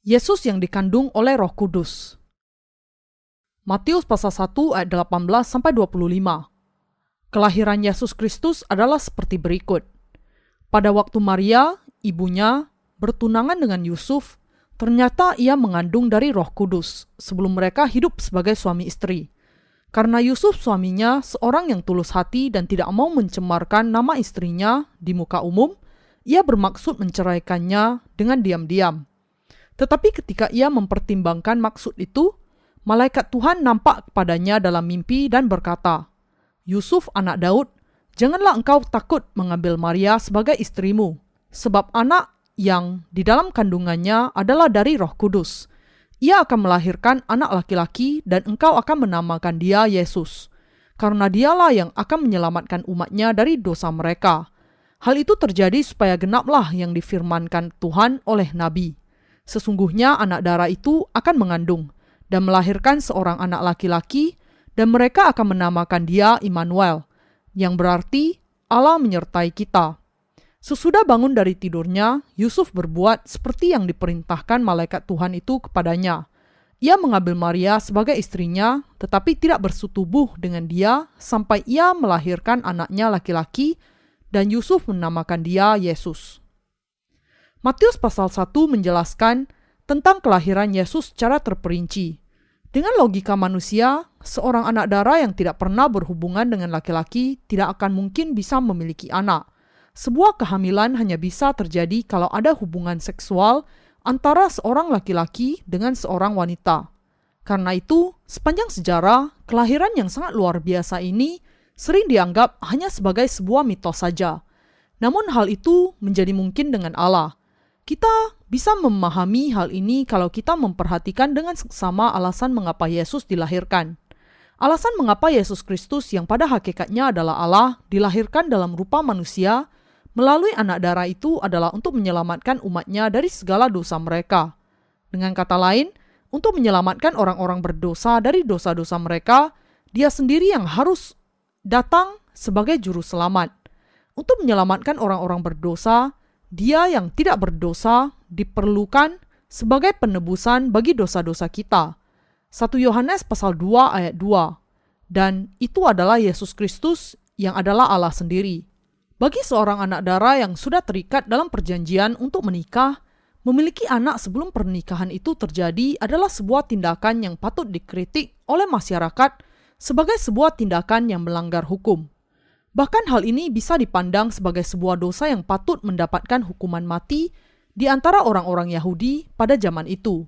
Yesus yang dikandung oleh Roh Kudus. Matius pasal 1 ayat 18-25. Kelahiran Yesus Kristus adalah seperti berikut. Pada waktu Maria, ibunya, bertunangan dengan Yusuf, ternyata ia mengandung dari Roh Kudus sebelum mereka hidup sebagai suami istri. Karena Yusuf suaminya seorang yang tulus hati dan tidak mau mencemarkan nama istrinya di muka umum, ia bermaksud menceraikannya dengan diam-diam. Tetapi ketika ia mempertimbangkan maksud itu, malaikat Tuhan nampak kepadanya dalam mimpi dan berkata, "Yusuf anak Daud, janganlah engkau takut mengambil Maria sebagai istrimu, sebab anak yang di dalam kandungannya adalah dari Roh Kudus. Ia akan melahirkan anak laki-laki dan engkau akan menamakan dia Yesus, karena dialah yang akan menyelamatkan umatnya dari dosa mereka." Hal itu terjadi supaya genaplah yang difirmankan Tuhan oleh Nabi. Sesungguhnya anak darah itu akan mengandung dan melahirkan seorang anak laki-laki, dan mereka akan menamakan dia Immanuel, yang berarti Allah menyertai kita. Sesudah bangun dari tidurnya, Yusuf berbuat seperti yang diperintahkan malaikat Tuhan itu kepadanya. Ia mengambil Maria sebagai istrinya, tetapi tidak bersetubuh dengan dia sampai ia melahirkan anaknya laki-laki, dan Yusuf menamakan dia Yesus. Matius pasal 1 menjelaskan tentang kelahiran Yesus secara terperinci. Dengan logika manusia, seorang anak darah yang tidak pernah berhubungan dengan laki-laki tidak akan mungkin bisa memiliki anak. Sebuah kehamilan hanya bisa terjadi kalau ada hubungan seksual antara seorang laki-laki dengan seorang wanita. Karena itu, sepanjang sejarah, kelahiran yang sangat luar biasa ini sering dianggap hanya sebagai sebuah mitos saja. Namun hal itu menjadi mungkin dengan Allah. Kita bisa memahami hal ini kalau kita memperhatikan dengan seksama alasan mengapa Yesus dilahirkan. Alasan mengapa Yesus Kristus yang pada hakikatnya adalah Allah dilahirkan dalam rupa manusia melalui anak darah itu adalah untuk menyelamatkan umatnya dari segala dosa mereka. Dengan kata lain, untuk menyelamatkan orang-orang berdosa dari dosa-dosa mereka, dia sendiri yang harus datang sebagai juru selamat. Untuk menyelamatkan orang-orang berdosa, dia yang tidak berdosa diperlukan sebagai penebusan bagi dosa-dosa kita. 1 Yohanes pasal 2 ayat 2. Dan itu adalah Yesus Kristus yang adalah Allah sendiri. Bagi seorang anak darah yang sudah terikat dalam perjanjian untuk menikah, memiliki anak sebelum pernikahan itu terjadi adalah sebuah tindakan yang patut dikritik oleh masyarakat sebagai sebuah tindakan yang melanggar hukum. Bahkan hal ini bisa dipandang sebagai sebuah dosa yang patut mendapatkan hukuman mati di antara orang-orang Yahudi pada zaman itu.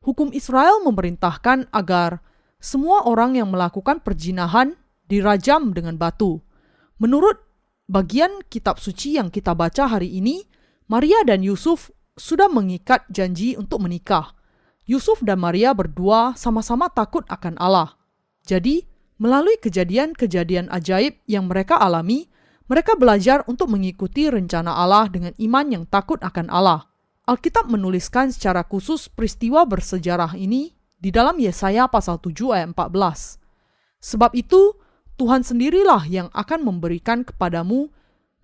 Hukum Israel memerintahkan agar semua orang yang melakukan perzinahan dirajam dengan batu. Menurut bagian kitab suci yang kita baca hari ini, Maria dan Yusuf sudah mengikat janji untuk menikah. Yusuf dan Maria berdua sama-sama takut akan Allah. Jadi, melalui kejadian-kejadian ajaib yang mereka alami, mereka belajar untuk mengikuti rencana Allah dengan iman yang takut akan Allah. Alkitab menuliskan secara khusus peristiwa bersejarah ini di dalam Yesaya pasal 7 ayat 14. Sebab itu, Tuhan sendirilah yang akan memberikan kepadamu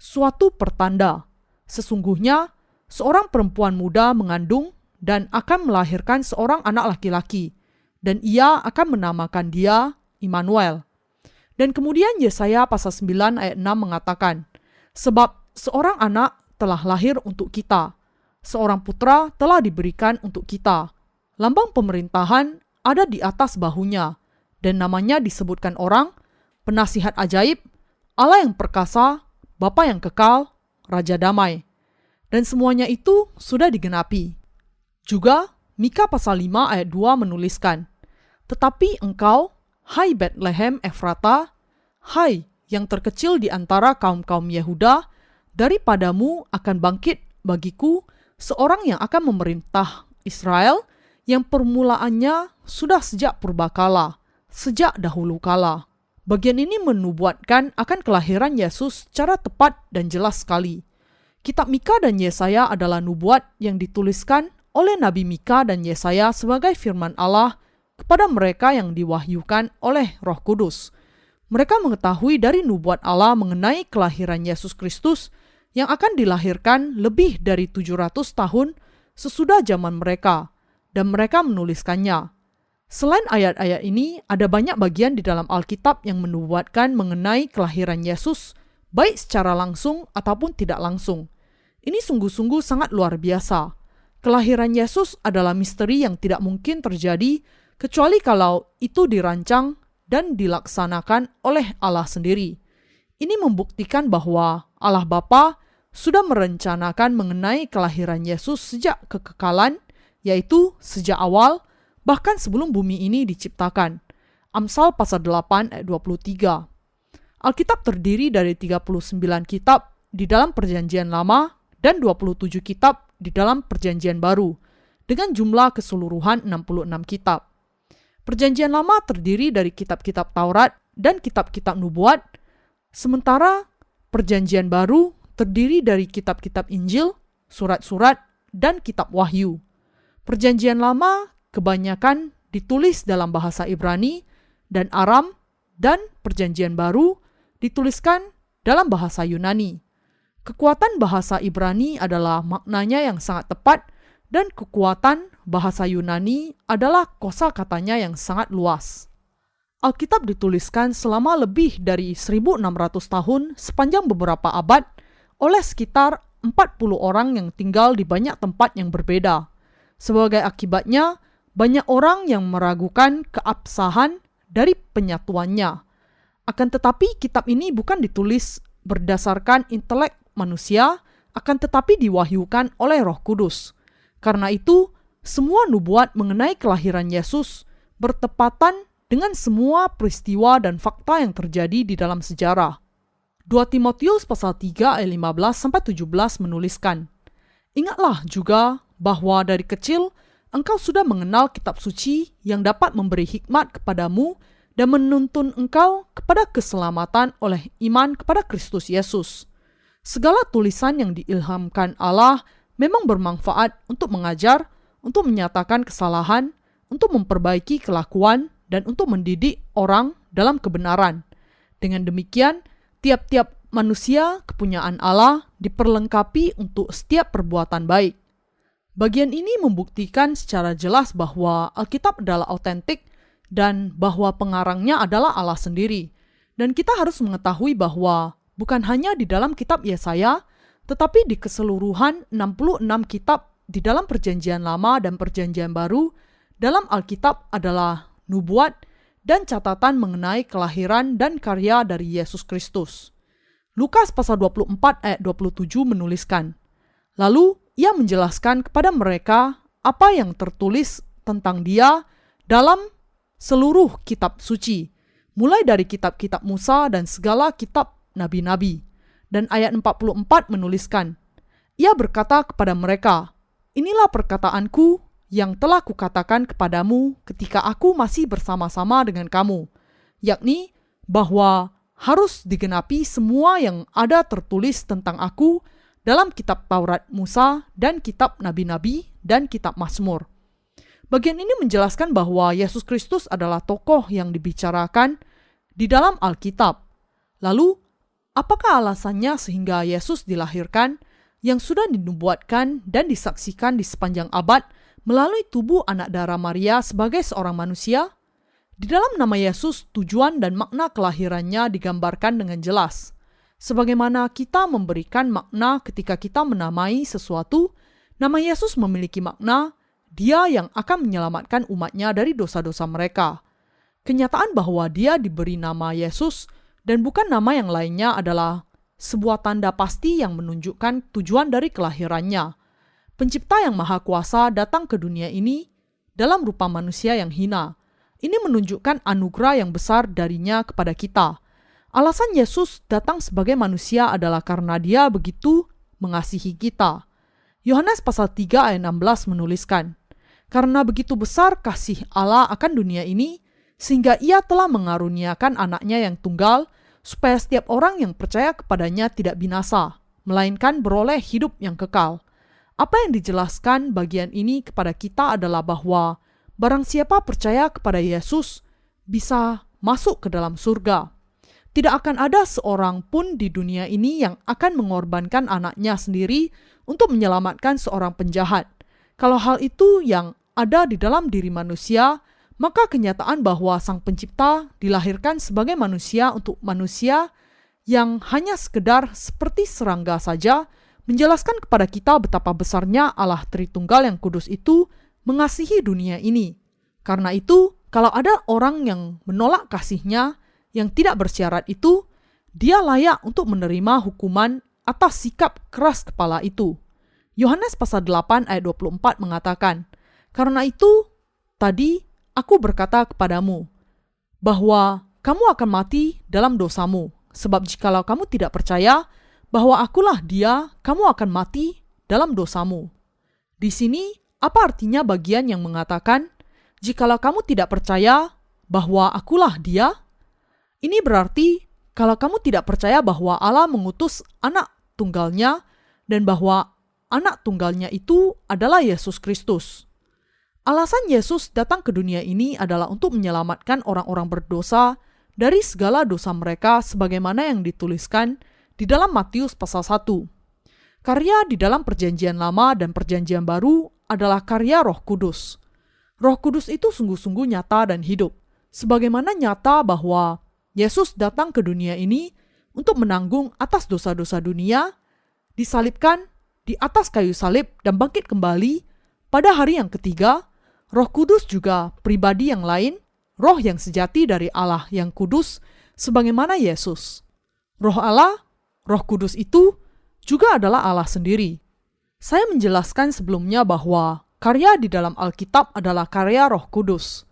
suatu pertanda. Sesungguhnya, seorang perempuan muda mengandung dan akan melahirkan seorang anak laki-laki, dan ia akan menamakan dia Immanuel. Dan kemudian Yesaya pasal 9 ayat 6 mengatakan, "Sebab seorang anak telah lahir untuk kita, seorang putra telah diberikan untuk kita. Lambang pemerintahan ada di atas bahunya, dan namanya disebutkan orang, Penasihat Ajaib, Allah yang perkasa, Bapa yang kekal, Raja Damai." Dan semuanya itu sudah digenapi. Juga Mika pasal 5 ayat 2 menuliskan, "Tetapi engkau, hai Bethlehem Efrata, hai yang terkecil di antara kaum-kaum Yehuda, daripadamu akan bangkit bagiku seorang yang akan memerintah Israel, yang permulaannya sudah sejak purbakala, sejak dahulu kala." Bagian ini menubuatkan akan kelahiran Yesus secara tepat dan jelas sekali. Kitab Mika dan Yesaya adalah nubuat yang dituliskan oleh Nabi Mika dan Yesaya sebagai firman Allah kepada mereka yang diwahyukan oleh Roh Kudus. Mereka mengetahui dari nubuat Allah mengenai kelahiran Yesus Kristus yang akan dilahirkan lebih dari 700 tahun sesudah zaman mereka. dan mereka menuliskannya. Selain ayat-ayat ini, ada banyak bagian di dalam Alkitab yang menubuatkan mengenai kelahiran Yesus, baik secara langsung ataupun tidak langsung. Ini sungguh-sungguh sangat luar biasa. Kelahiran Yesus adalah misteri yang tidak mungkin terjadi kecuali kalau itu dirancang dan dilaksanakan oleh Allah sendiri. Ini membuktikan bahwa Allah Bapa sudah merencanakan mengenai kelahiran Yesus sejak kekekalan, yaitu sejak awal, bahkan sebelum bumi ini diciptakan. Amsal pasal 8 ayat 23. Alkitab terdiri dari 39 kitab di dalam Perjanjian Lama dan 27 kitab di dalam Perjanjian Baru, dengan jumlah keseluruhan 66 kitab. Perjanjian Lama terdiri dari kitab-kitab Taurat dan kitab-kitab nubuat, sementara Perjanjian Baru terdiri dari kitab-kitab Injil, surat-surat, dan kitab Wahyu. Perjanjian Lama kebanyakan ditulis dalam bahasa Ibrani dan Aram, dan Perjanjian Baru dituliskan dalam bahasa Yunani. Kekuatan bahasa Ibrani adalah maknanya yang sangat tepat, dan kekuatan bahasa Yunani adalah kosakatanya yang sangat luas. Alkitab dituliskan selama lebih dari 1.600 tahun sepanjang beberapa abad oleh sekitar 40 orang yang tinggal di banyak tempat yang berbeda. Sebagai akibatnya, banyak orang yang meragukan keabsahan dari penyatuannya. Akan tetapi kitab ini bukan ditulis berdasarkan intelek manusia, akan tetapi diwahyukan oleh Roh Kudus. Karena itu, semua nubuat mengenai kelahiran Yesus bertepatan dengan semua peristiwa dan fakta yang terjadi di dalam sejarah. 2 Timotius pasal 3 ayat 15-17 menuliskan, "Ingatlah juga bahwa dari kecil engkau sudah mengenal kitab suci yang dapat memberi hikmat kepadamu dan menuntun engkau kepada keselamatan oleh iman kepada Kristus Yesus. Segala tulisan yang diilhamkan Allah memang bermanfaat untuk mengajar, untuk menyatakan kesalahan, untuk memperbaiki kelakuan, dan untuk mendidik orang dalam kebenaran. Dengan demikian, tiap-tiap manusia kepunyaan Allah diperlengkapi untuk setiap perbuatan baik." Bagian ini membuktikan secara jelas bahwa Alkitab adalah autentik dan bahwa pengarangnya adalah Allah sendiri. Dan kita harus mengetahui bahwa bukan hanya di dalam kitab Yesaya, tetapi di keseluruhan 66 kitab di dalam Perjanjian Lama dan Perjanjian Baru, dalam Alkitab adalah nubuat dan catatan mengenai kelahiran dan karya dari Yesus Kristus. Lukas pasal 24 ayat 27 menuliskan, "Lalu ia menjelaskan kepada mereka apa yang tertulis tentang dia dalam seluruh kitab suci, mulai dari kitab-kitab Musa dan segala kitab nabi-nabi." Dan ayat 44 menuliskan, "Ia berkata kepada mereka, inilah perkataanku yang telah kukatakan kepadamu ketika aku masih bersama-sama dengan kamu, yakni bahwa harus digenapi semua yang ada tertulis tentang aku dalam kitab Taurat Musa dan kitab nabi-nabi dan kitab Mazmur." Bagian ini menjelaskan bahwa Yesus Kristus adalah tokoh yang dibicarakan di dalam Alkitab. Lalu, apakah alasannya sehingga Yesus dilahirkan yang sudah dinubuatkan dan disaksikan di sepanjang abad melalui tubuh anak darah Maria sebagai seorang manusia? Di dalam nama Yesus, tujuan dan makna kelahirannya digambarkan dengan jelas. Sebagaimana kita memberikan makna ketika kita menamai sesuatu, nama Yesus memiliki makna, Dia yang akan menyelamatkan umatnya dari dosa-dosa mereka. Kenyataan bahwa Dia diberi nama Yesus dan bukan nama yang lainnya adalah sebuah tanda pasti yang menunjukkan tujuan dari kelahirannya. Pencipta yang maha kuasa datang ke dunia ini dalam rupa manusia yang hina. Ini menunjukkan anugerah yang besar darinya kepada kita. Alasan Yesus datang sebagai manusia adalah karena Dia begitu mengasihi kita. Yohanes pasal 3 ayat 16 menuliskan, "Karena begitu besar kasih Allah akan dunia ini, sehingga Ia telah mengaruniakan anaknya yang tunggal, supaya setiap orang yang percaya kepadanya tidak binasa, melainkan beroleh hidup yang kekal." Apa yang dijelaskan bagian ini kepada kita adalah bahwa barang siapa percaya kepada Yesus bisa masuk ke dalam surga. Tidak akan ada seorang pun di dunia ini yang akan mengorbankan anaknya sendiri untuk menyelamatkan seorang penjahat. Kalau hal itu yang ada di dalam diri manusia, maka kenyataan bahwa Sang Pencipta dilahirkan sebagai manusia untuk manusia yang hanya sekedar seperti serangga saja, menjelaskan kepada kita betapa besarnya Allah Tritunggal yang kudus itu mengasihi dunia ini. Karena itu, kalau ada orang yang menolak kasihnya, yang tidak bersyarat itu, dia layak untuk menerima hukuman atas sikap keras kepala itu. Yohanes pasal 8 ayat 24 mengatakan, "Karena itu, tadi aku berkata kepadamu, bahwa kamu akan mati dalam dosamu, sebab jikalau kamu tidak percaya bahwa akulah Dia, kamu akan mati dalam dosamu." Di sini, apa artinya bagian yang mengatakan, jikalau kamu tidak percaya bahwa akulah Dia? Ini berarti, kalau kamu tidak percaya bahwa Allah mengutus anak tunggalnya, dan bahwa anak tunggalnya itu adalah Yesus Kristus. Alasan Yesus datang ke dunia ini adalah untuk menyelamatkan orang-orang berdosa dari segala dosa mereka sebagaimana yang dituliskan di dalam Matius pasal 1. Karya di dalam Perjanjian Lama dan Perjanjian Baru adalah karya Roh Kudus. Roh Kudus itu sungguh-sungguh nyata dan hidup, sebagaimana nyata bahwa Yesus datang ke dunia ini untuk menanggung atas dosa-dosa dunia, disalibkan di atas kayu salib dan bangkit kembali pada hari yang ketiga. Roh Kudus juga pribadi yang lain, roh yang sejati dari Allah yang kudus, sebagaimana Yesus. Roh Allah, Roh Kudus itu juga adalah Allah sendiri. Saya menjelaskan sebelumnya bahwa karya di dalam Alkitab adalah karya Roh Kudus.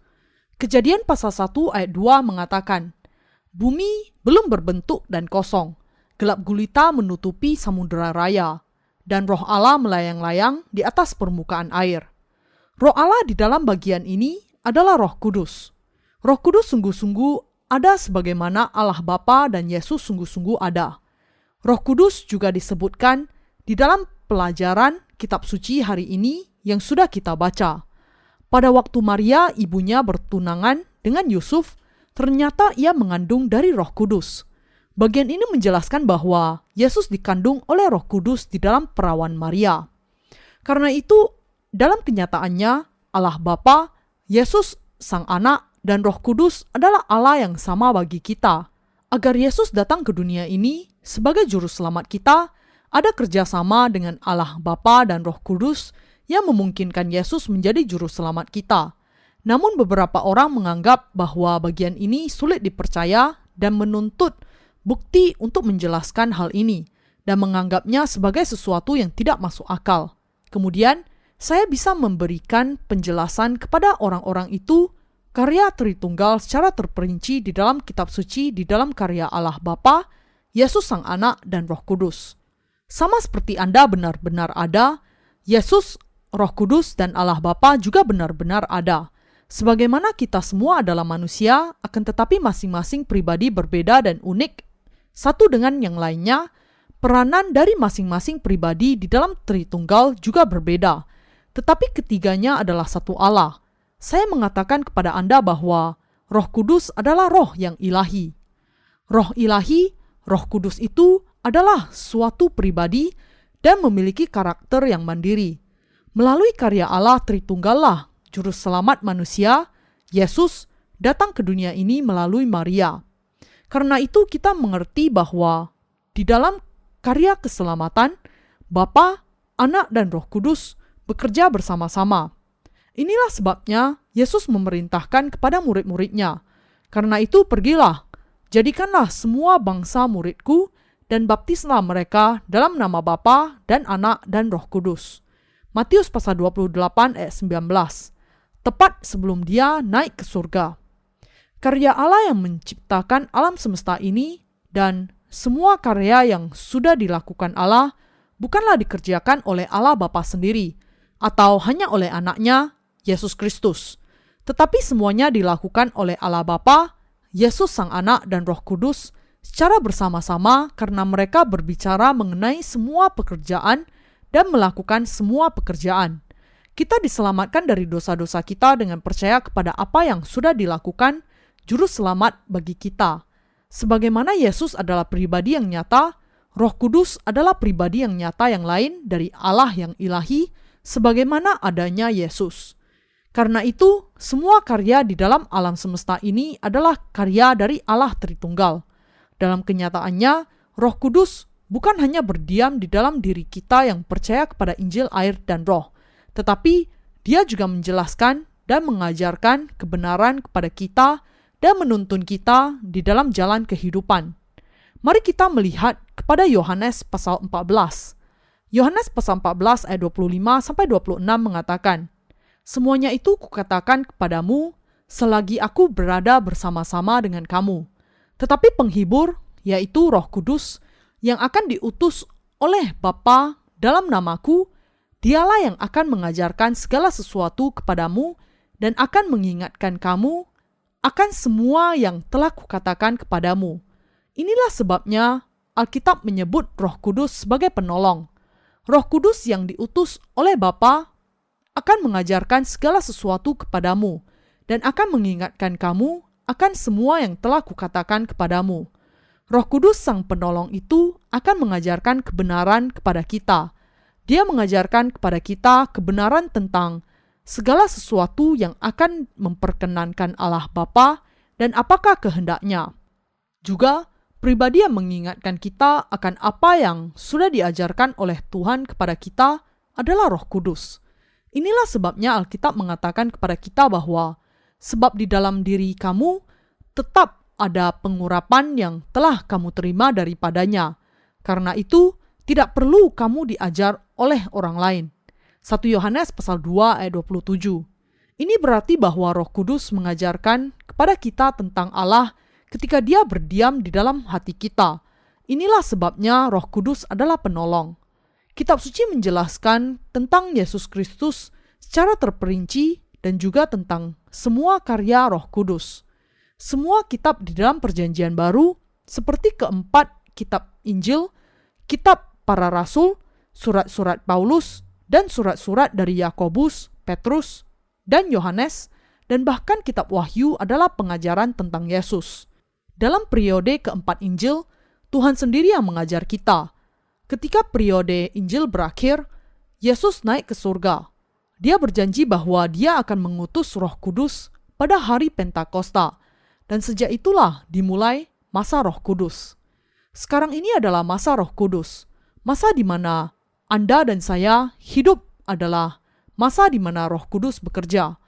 Kejadian pasal 1 ayat 2 mengatakan, "Bumi belum berbentuk dan kosong, gelap gulita menutupi samudera raya, dan roh Allah melayang-layang di atas permukaan air." Roh Allah di dalam bagian ini adalah Roh Kudus. Roh Kudus sungguh-sungguh ada sebagaimana Allah Bapa dan Yesus sungguh-sungguh ada. Roh Kudus juga disebutkan di dalam pelajaran kitab suci hari ini yang sudah kita baca. Pada waktu Maria ibunya bertunangan dengan Yusuf, ternyata ia mengandung dari Roh Kudus. Bagian ini menjelaskan bahwa Yesus dikandung oleh Roh Kudus di dalam perawan Maria. Karena itu, dalam kenyataannya, Allah Bapa, Yesus Sang Anak, dan Roh Kudus adalah Allah yang sama bagi kita. Agar Yesus datang ke dunia ini sebagai juru selamat kita, ada kerjasama dengan Allah Bapa dan Roh Kudus yang memungkinkan Yesus menjadi juru selamat kita. Namun beberapa orang menganggap bahwa bagian ini sulit dipercaya dan menuntut bukti untuk menjelaskan hal ini, dan menganggapnya sebagai sesuatu yang tidak masuk akal. Kemudian, saya bisa memberikan penjelasan kepada orang-orang itu karya Tritunggal secara terperinci di dalam kitab suci di dalam karya Allah Bapa, Yesus Sang Anak, dan Roh Kudus. Sama seperti Anda benar-benar ada, Yesus, Roh Kudus, dan Allah Bapa juga benar-benar ada. Sebagaimana kita semua adalah manusia, akan tetapi masing-masing pribadi berbeda dan unik satu dengan yang lainnya, peranan dari masing-masing pribadi di dalam Tritunggal juga berbeda. Tetapi ketiganya adalah satu Allah. Saya mengatakan kepada Anda bahwa Roh Kudus adalah roh yang ilahi. Roh ilahi, Roh Kudus itu adalah suatu pribadi dan memiliki karakter yang mandiri. Melalui karya Allah Tritunggal lah Juru Selamat manusia, Yesus, datang ke dunia ini melalui Maria. Karena itu kita mengerti bahwa di dalam karya keselamatan, Bapa, Anak, dan Roh Kudus bekerja bersama-sama. Inilah sebabnya Yesus memerintahkan kepada murid-muridnya, "Karena itu pergilah, jadikanlah semua bangsa muridku, dan baptislah mereka dalam nama Bapa dan Anak dan Roh Kudus." Matius pasal 28 ayat 19, tepat sebelum dia naik ke surga. Karya Allah yang menciptakan alam semesta ini dan semua karya yang sudah dilakukan Allah bukanlah dikerjakan oleh Allah Bapa sendiri atau hanya oleh anaknya, Yesus Kristus. Tetapi semuanya dilakukan oleh Allah Bapa, Yesus Sang Anak, dan Roh Kudus secara bersama-sama karena mereka berbicara mengenai semua pekerjaan dan melakukan semua pekerjaan. Kita diselamatkan dari dosa-dosa kita dengan percaya kepada apa yang sudah dilakukan Juru Selamat bagi kita. Sebagaimana Yesus adalah pribadi yang nyata, Roh Kudus adalah pribadi yang nyata yang lain dari Allah yang ilahi, sebagaimana adanya Yesus. Karena itu, semua karya di dalam alam semesta ini adalah karya dari Allah Tritunggal. Dalam kenyataannya, Roh Kudus bukan hanya berdiam di dalam diri kita yang percaya kepada Injil, air, dan Roh, tetapi Dia juga menjelaskan dan mengajarkan kebenaran kepada kita dan menuntun kita di dalam jalan kehidupan. Mari kita melihat kepada Yohanes pasal 14. Yohanes pasal 14 ayat 25-26 mengatakan, "Semuanya itu kukatakan kepadamu selagi aku berada bersama-sama dengan kamu. Tetapi penghibur, yaitu Roh Kudus, yang akan diutus oleh Bapa dalam namaku, Dialah yang akan mengajarkan segala sesuatu kepadamu dan akan mengingatkan kamu akan semua yang telah kukatakan kepadamu." Inilah sebabnya Alkitab menyebut Roh Kudus sebagai penolong. Roh Kudus yang diutus oleh Bapa akan mengajarkan segala sesuatu kepadamu dan akan mengingatkan kamu akan semua yang telah kukatakan kepadamu. Roh Kudus Sang Penolong itu akan mengajarkan kebenaran kepada kita. Dia mengajarkan kepada kita kebenaran tentang segala sesuatu yang akan memperkenankan Allah Bapa dan apakah kehendaknya. Juga, pribadi yang mengingatkan kita akan apa yang sudah diajarkan oleh Tuhan kepada kita adalah Roh Kudus. Inilah sebabnya Alkitab mengatakan kepada kita bahwa sebab di dalam diri kamu tetap ada pengurapan yang telah kamu terima daripadanya. Karena itu, tidak perlu kamu diajar oleh orang lain. 1 Yohanes pasal 2 ayat 27. Ini berarti bahwa Roh Kudus mengajarkan kepada kita tentang Allah ketika Dia berdiam di dalam hati kita. Inilah sebabnya Roh Kudus adalah penolong. Kitab suci menjelaskan tentang Yesus Kristus secara terperinci dan juga tentang semua karya Roh Kudus. Semua kitab di dalam Perjanjian Baru, seperti keempat kitab Injil, kitab para rasul, surat-surat Paulus, dan surat-surat dari Yakobus, Petrus, dan Yohanes, dan bahkan kitab Wahyu adalah pengajaran tentang Yesus. Dalam periode keempat Injil, Tuhan sendiri yang mengajar kita. Ketika periode Injil berakhir, Yesus naik ke surga. Dia berjanji bahwa Dia akan mengutus Roh Kudus pada hari Pentakosta, dan sejak itulah dimulai masa Roh Kudus. Sekarang ini adalah masa Roh Kudus, masa di mana Anda dan saya hidup adalah masa di mana Roh Kudus bekerja.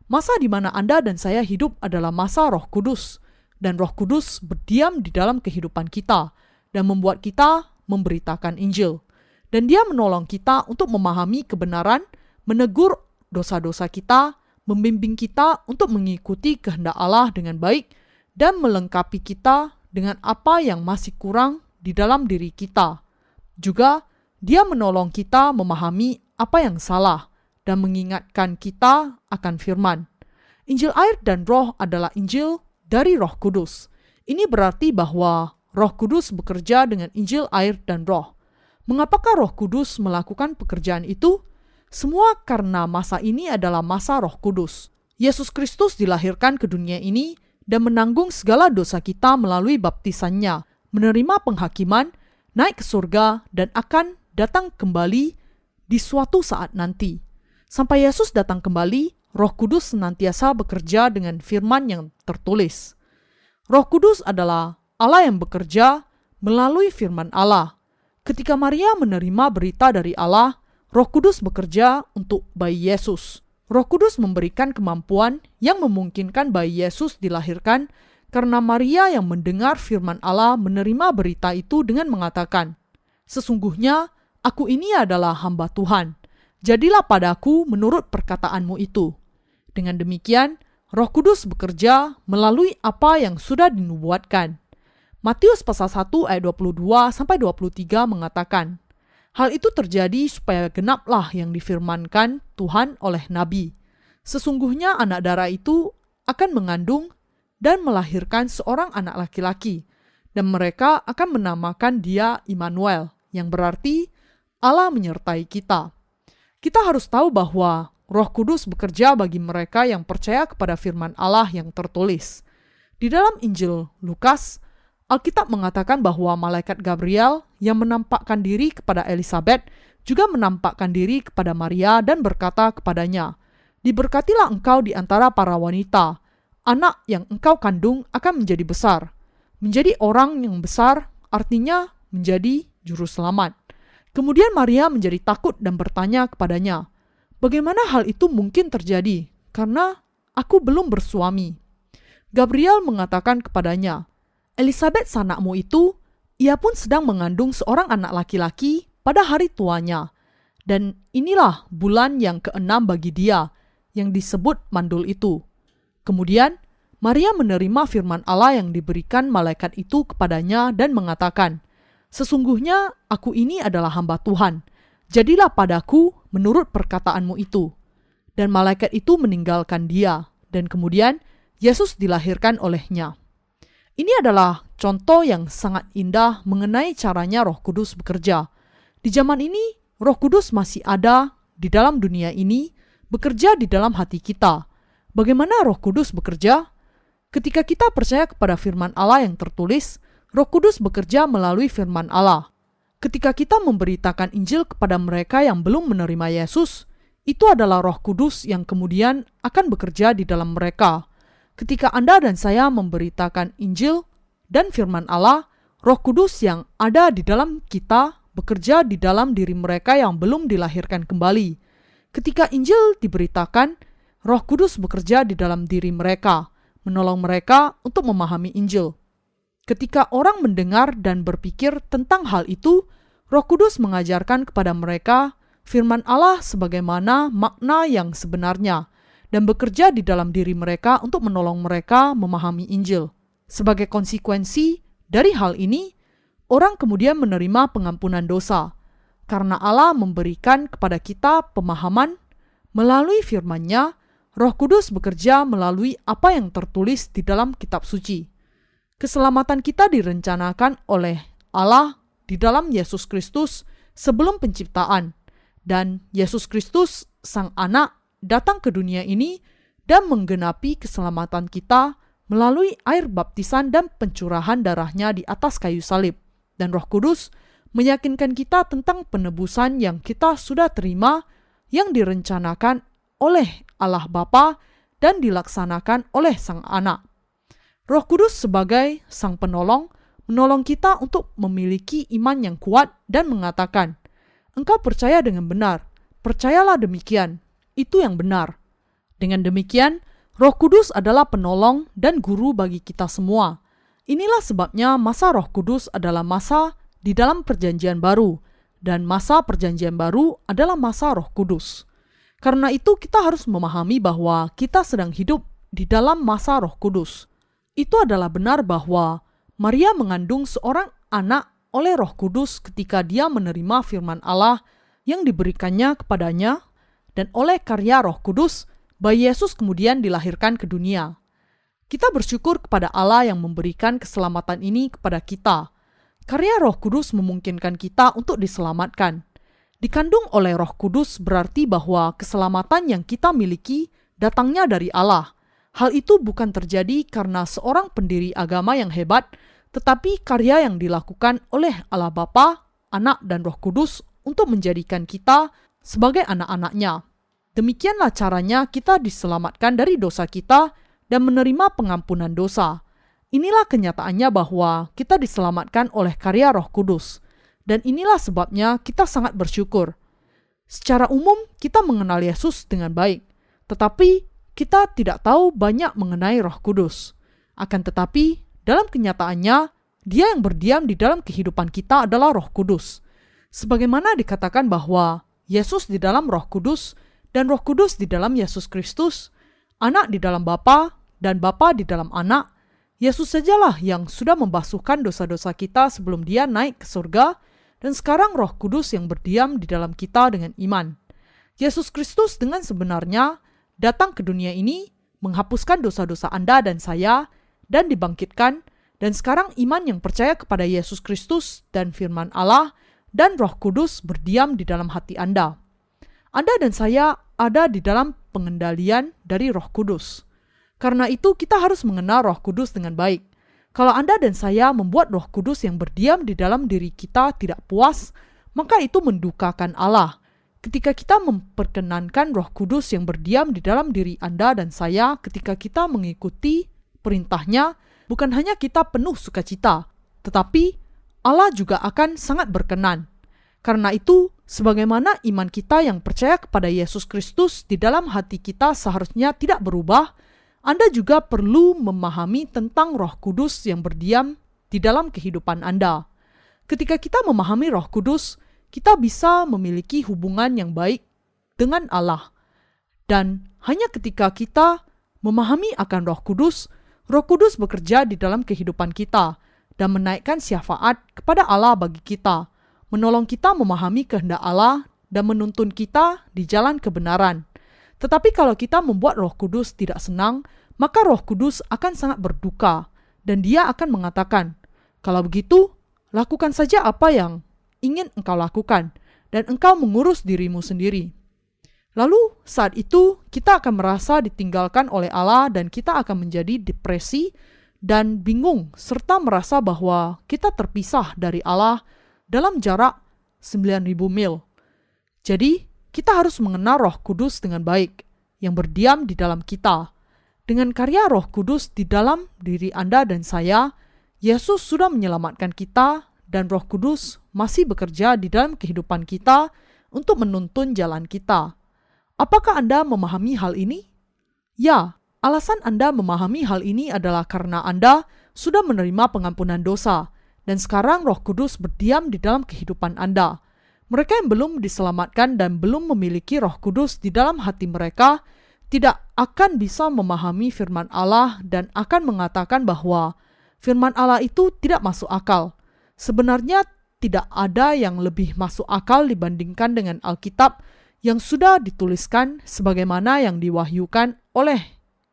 Masa di mana Anda dan saya hidup adalah masa Roh Kudus, dan Roh Kudus berdiam di dalam kehidupan kita dan membuat kita memberitakan Injil. Dan Dia menolong kita untuk memahami kebenaran, menegur dosa-dosa kita, membimbing kita untuk mengikuti kehendak Allah dengan baik, dan melengkapi kita dengan apa yang masih kurang di dalam diri kita. Juga, Dia menolong kita memahami apa yang salah dan mengingatkan kita akan firman. Injil, air, dan Roh adalah Injil dari Roh Kudus. Ini berarti bahwa Roh Kudus bekerja dengan Injil, air, dan Roh. Mengapakah Roh Kudus melakukan pekerjaan itu? Semua karena masa ini adalah masa Roh Kudus. Yesus Kristus dilahirkan ke dunia ini dan menanggung segala dosa kita melalui baptisannya, menerima penghakiman, naik ke surga, dan akan datang kembali di suatu saat nanti. Sampai Yesus datang kembali, Roh Kudus senantiasa bekerja dengan firman yang tertulis. Roh Kudus adalah Allah yang bekerja melalui firman Allah. Ketika Maria menerima berita dari Allah, Roh Kudus bekerja untuk bayi Yesus. Roh Kudus memberikan kemampuan yang memungkinkan bayi Yesus dilahirkan karena Maria yang mendengar firman Allah menerima berita itu dengan mengatakan, "Sesungguhnya aku ini adalah hamba Tuhan. Jadilah padaku menurut perkataanmu itu." Dengan demikian, Roh Kudus bekerja melalui apa yang sudah dinubuatkan. Matius pasal 1 ayat 22-23 mengatakan, "Hal itu terjadi supaya genaplah yang difirmankan Tuhan oleh Nabi. Sesungguhnya anak darah itu akan mengandung dan melahirkan seorang anak laki-laki, dan mereka akan menamakan dia Immanuel, yang berarti Allah menyertai kita." Kita harus tahu bahwa Roh Kudus bekerja bagi mereka yang percaya kepada firman Allah yang tertulis. Di dalam Injil Lukas, Alkitab mengatakan bahwa malaikat Gabriel yang menampakkan diri kepada Elisabet juga menampakkan diri kepada Maria dan berkata kepadanya, Diberkatilah engkau di antara para wanita. Anak yang engkau kandung akan menjadi besar. Menjadi orang yang besar artinya menjadi juru selamat. Kemudian Maria menjadi takut dan bertanya kepadanya, bagaimana hal itu mungkin terjadi? Karena aku belum bersuami. Gabriel mengatakan kepadanya, Elisabet sanakmu itu, ia pun sedang mengandung seorang anak laki-laki pada hari tuanya. Dan inilah bulan yang ke-6 bagi dia, yang disebut mandul itu. Kemudian, Maria menerima firman Allah yang diberikan malaikat itu kepadanya dan mengatakan, sesungguhnya aku ini adalah hamba Tuhan. Jadilah padaku menurut perkataanmu itu. Dan malaikat itu meninggalkan dia, dan kemudian Yesus dilahirkan olehnya. Ini adalah contoh yang sangat indah mengenai caranya Roh Kudus bekerja. Di zaman ini, Roh Kudus masih ada di dalam dunia ini, bekerja di dalam hati kita. Bagaimana Roh Kudus bekerja? Ketika kita percaya kepada firman Allah yang tertulis, Roh Kudus bekerja melalui firman Allah. Ketika kita memberitakan Injil kepada mereka yang belum menerima Yesus, itu adalah Roh Kudus yang kemudian akan bekerja di dalam mereka. Ketika Anda dan saya memberitakan Injil dan firman Allah, Roh Kudus yang ada di dalam kita bekerja di dalam diri mereka yang belum dilahirkan kembali. Ketika Injil diberitakan, Roh Kudus bekerja di dalam diri mereka, menolong mereka untuk memahami Injil. Ketika orang mendengar dan berpikir tentang hal itu, Roh Kudus mengajarkan kepada mereka firman Allah sebagaimana makna yang sebenarnya, dan bekerja di dalam diri mereka untuk menolong mereka memahami Injil. Sebagai konsekuensi dari hal ini, orang kemudian menerima pengampunan dosa, karena Allah memberikan kepada kita pemahaman melalui firman-Nya. Roh Kudus bekerja melalui apa yang tertulis di dalam kitab suci. Keselamatan kita direncanakan oleh Allah di dalam Yesus Kristus sebelum penciptaan, dan Yesus Kristus, Sang Anak, datang ke dunia ini dan menggenapi keselamatan kita melalui air baptisan dan pencurahan darahnya di atas kayu salib. Dan Roh Kudus meyakinkan kita tentang penebusan yang kita sudah terima, yang direncanakan oleh Allah Bapa dan dilaksanakan oleh Sang Anak. Roh Kudus sebagai Sang Penolong menolong kita untuk memiliki iman yang kuat dan mengatakan, engkau percaya dengan benar, percayalah demikian, itu yang benar. Dengan demikian, Roh Kudus adalah penolong dan guru bagi kita semua. Inilah sebabnya masa Roh Kudus adalah masa di dalam Perjanjian Baru, dan masa Perjanjian Baru adalah masa Roh Kudus. Karena itu kita harus memahami bahwa kita sedang hidup di dalam masa Roh Kudus. Itu adalah benar bahwa Maria mengandung seorang anak oleh Roh Kudus ketika dia menerima firman Allah yang diberikannya kepadanya, dan oleh karya Roh Kudus, bayi Yesus kemudian dilahirkan ke dunia. Kita bersyukur kepada Allah yang memberikan keselamatan ini kepada kita. Karya Roh Kudus memungkinkan kita untuk diselamatkan. Dikandung oleh Roh Kudus berarti bahwa keselamatan yang kita miliki datangnya dari Allah. Hal itu bukan terjadi karena seorang pendiri agama yang hebat, tetapi karya yang dilakukan oleh Allah Bapa, Anak, dan Roh Kudus untuk menjadikan kita sebagai anak-anaknya. Demikianlah caranya kita diselamatkan dari dosa kita dan menerima pengampunan dosa. Inilah kenyataannya bahwa kita diselamatkan oleh karya Roh Kudus. Dan inilah sebabnya kita sangat bersyukur. Secara umum, kita mengenal Yesus dengan baik, tetapi kita tidak tahu banyak mengenai Roh Kudus. Akan tetapi, dalam kenyataannya, Dia yang berdiam di dalam kehidupan kita adalah Roh Kudus. Sebagaimana dikatakan bahwa Yesus di dalam Roh Kudus dan Roh Kudus di dalam Yesus Kristus, Anak di dalam Bapa dan Bapa di dalam Anak, Yesus sajalah yang sudah membasuhkan dosa-dosa kita sebelum Dia naik ke surga, dan sekarang Roh Kudus yang berdiam di dalam kita dengan iman. Yesus Kristus dengan sebenarnya datang ke dunia ini, menghapuskan dosa-dosa Anda dan saya, dan dibangkitkan, dan sekarang iman yang percaya kepada Yesus Kristus dan firman Allah dan Roh Kudus berdiam di dalam hati Anda. Anda dan saya ada di dalam pengendalian dari Roh Kudus. Karena itu kita harus mengenal Roh Kudus dengan baik. Kalau Anda dan saya membuat Roh Kudus yang berdiam di dalam diri kita tidak puas, maka itu mendukakan Allah. ketika kita memperkenankan Roh Kudus yang berdiam di dalam diri Anda dan saya, ketika kita mengikuti perintahnya, bukan hanya kita penuh sukacita, tetapi Allah juga akan sangat berkenan. Karena itu, sebagaimana iman kita yang percaya kepada Yesus Kristus di dalam hati kita seharusnya tidak berubah, Anda juga perlu memahami tentang Roh Kudus yang berdiam di dalam kehidupan Anda. Ketika kita memahami Roh Kudus, kita bisa memiliki hubungan yang baik dengan Allah. Dan hanya ketika kita memahami akan Roh Kudus bekerja di dalam kehidupan kita dan menaikkan syafaat kepada Allah bagi kita, menolong kita memahami kehendak Allah dan menuntun kita di jalan kebenaran. Tetapi kalau kita membuat Roh Kudus tidak senang, maka Roh Kudus akan sangat berduka dan Dia akan mengatakan, "Kalau begitu, lakukan saja apa yang ingin engkau lakukan, dan engkau mengurus dirimu sendiri." Lalu saat itu kita akan merasa ditinggalkan oleh Allah dan kita akan menjadi depresi dan bingung serta merasa bahwa kita terpisah dari Allah dalam jarak 9.000 mil. Jadi kita harus mengenal Roh Kudus dengan baik yang berdiam di dalam kita. Dengan karya Roh Kudus di dalam diri Anda dan saya, Yesus sudah menyelamatkan kita dan Roh Kudus masih bekerja di dalam kehidupan kita untuk menuntun jalan kita. Apakah Anda memahami hal ini? Ya, alasan Anda memahami hal ini adalah karena Anda sudah menerima pengampunan dosa, dan sekarang Roh Kudus berdiam di dalam kehidupan Anda. Mereka yang belum diselamatkan dan belum memiliki Roh Kudus di dalam hati mereka tidak akan bisa memahami firman Allah dan akan mengatakan bahwa firman Allah itu tidak masuk akal. Sebenarnya tidak ada yang lebih masuk akal dibandingkan dengan Alkitab yang sudah dituliskan sebagaimana yang diwahyukan oleh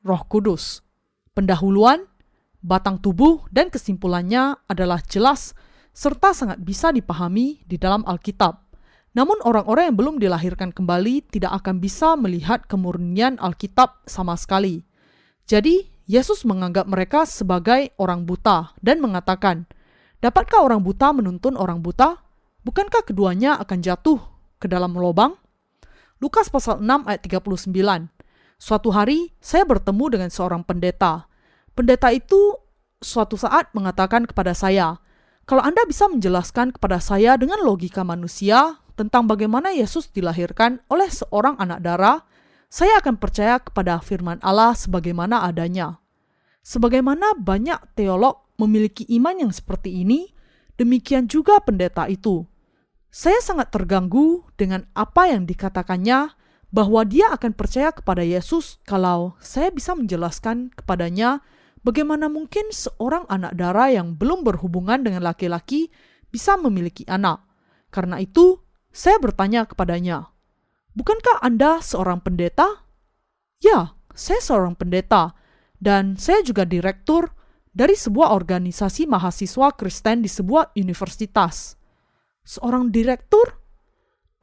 Roh Kudus. Pendahuluan, batang tubuh, dan kesimpulannya adalah jelas serta sangat bisa dipahami di dalam Alkitab. Namun orang-orang yang belum dilahirkan kembali tidak akan bisa melihat kemurnian Alkitab sama sekali. Jadi, Yesus menganggap mereka sebagai orang buta dan mengatakan, "Dapatkah orang buta menuntun orang buta? Bukankah keduanya akan jatuh ke dalam lubang?" Lukas pasal 6 ayat 39. Suatu hari saya bertemu dengan seorang pendeta. Pendeta itu suatu saat mengatakan kepada saya, "Kalau Anda bisa menjelaskan kepada saya dengan logika manusia tentang bagaimana Yesus dilahirkan oleh seorang anak darah, saya akan percaya kepada firman Allah sebagaimana adanya." Sebagaimana banyak teolog memiliki iman yang seperti ini, demikian juga pendeta itu. Saya sangat terganggu dengan apa yang dikatakannya bahwa dia akan percaya kepada Yesus kalau saya bisa menjelaskan kepadanya bagaimana mungkin seorang anak darah yang belum berhubungan dengan laki-laki bisa memiliki anak. Karena itu, saya bertanya kepadanya, "Bukankah Anda seorang pendeta?" "Ya, saya seorang pendeta, dan saya juga direktur dari sebuah organisasi mahasiswa Kristen di sebuah universitas." "Seorang direktur?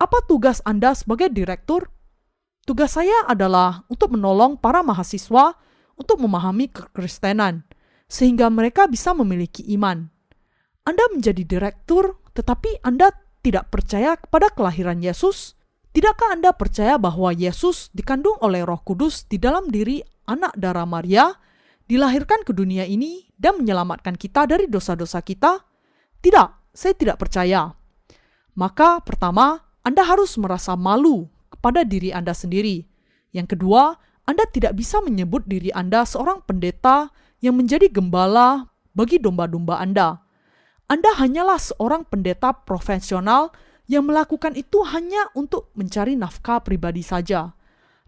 Apa tugas Anda sebagai direktur?" "Tugas saya adalah untuk menolong para mahasiswa untuk memahami kekristenan, sehingga mereka bisa memiliki iman." "Anda menjadi direktur, tetapi Anda tidak percaya kepada kelahiran Yesus? Tidakkah Anda percaya bahwa Yesus dikandung oleh Roh Kudus di dalam diri anak darah Maria, dilahirkan ke dunia ini dan menyelamatkan kita dari dosa-dosa kita?" "Tidak, saya tidak percaya." Maka pertama, Anda harus merasa malu kepada diri Anda sendiri. Yang kedua, Anda tidak bisa menyebut diri Anda seorang pendeta yang menjadi gembala bagi domba-domba Anda. Anda hanyalah seorang pendeta profesional yang melakukan itu hanya untuk mencari nafkah pribadi saja.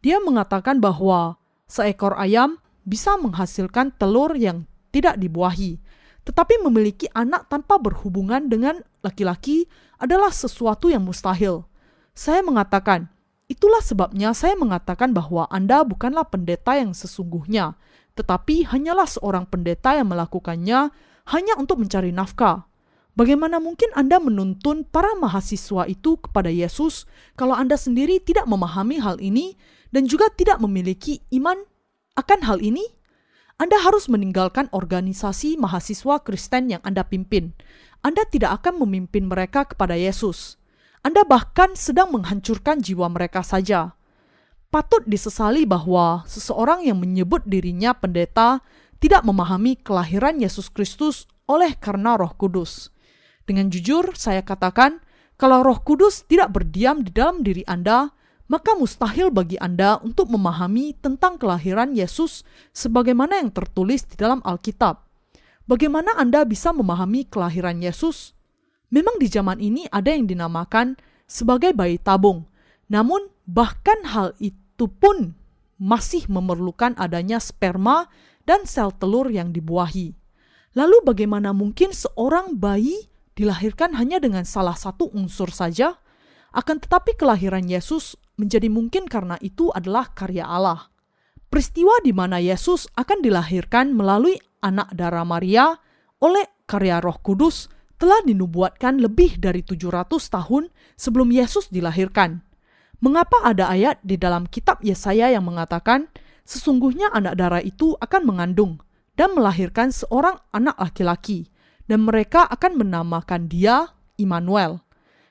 Dia mengatakan bahwa seekor ayam bisa menghasilkan telur yang tidak dibuahi, tetapi memiliki anak tanpa berhubungan dengan laki-laki adalah sesuatu yang mustahil. Saya mengatakan, itulah sebabnya saya mengatakan bahwa Anda bukanlah pendeta yang sesungguhnya, tetapi hanyalah seorang pendeta yang melakukannya hanya untuk mencari nafkah. Bagaimana mungkin Anda menuntun para mahasiswa itu kepada Yesus kalau Anda sendiri tidak memahami hal ini dan juga tidak memiliki iman akan hal ini? Anda harus meninggalkan organisasi mahasiswa Kristen yang Anda pimpin. Anda tidak akan memimpin mereka kepada Yesus. Anda bahkan sedang menghancurkan jiwa mereka saja. Patut disesali bahwa seseorang yang menyebut dirinya pendeta tidak memahami kelahiran Yesus Kristus oleh karena Roh Kudus. Dengan jujur, saya katakan, kalau Roh Kudus tidak berdiam di dalam diri Anda, maka mustahil bagi Anda untuk memahami tentang kelahiran Yesus sebagaimana yang tertulis di dalam Alkitab. Bagaimana Anda bisa memahami kelahiran Yesus? Memang di zaman ini ada yang dinamakan sebagai bayi tabung. Namun, bahkan hal itu pun masih memerlukan adanya sperma dan sel telur yang dibuahi. Lalu bagaimana mungkin seorang bayi dilahirkan hanya dengan salah satu unsur saja? Akan tetapi kelahiran Yesus menjadi mungkin karena itu adalah karya Allah. Peristiwa di mana Yesus akan dilahirkan melalui anak darah Maria oleh karya Roh Kudus telah dinubuatkan lebih dari 700 tahun sebelum Yesus dilahirkan. Mengapa ada ayat di dalam kitab Yesaya yang mengatakan, sesungguhnya anak darah itu akan mengandung dan melahirkan seorang anak laki-laki, dan mereka akan menamakan dia Immanuel.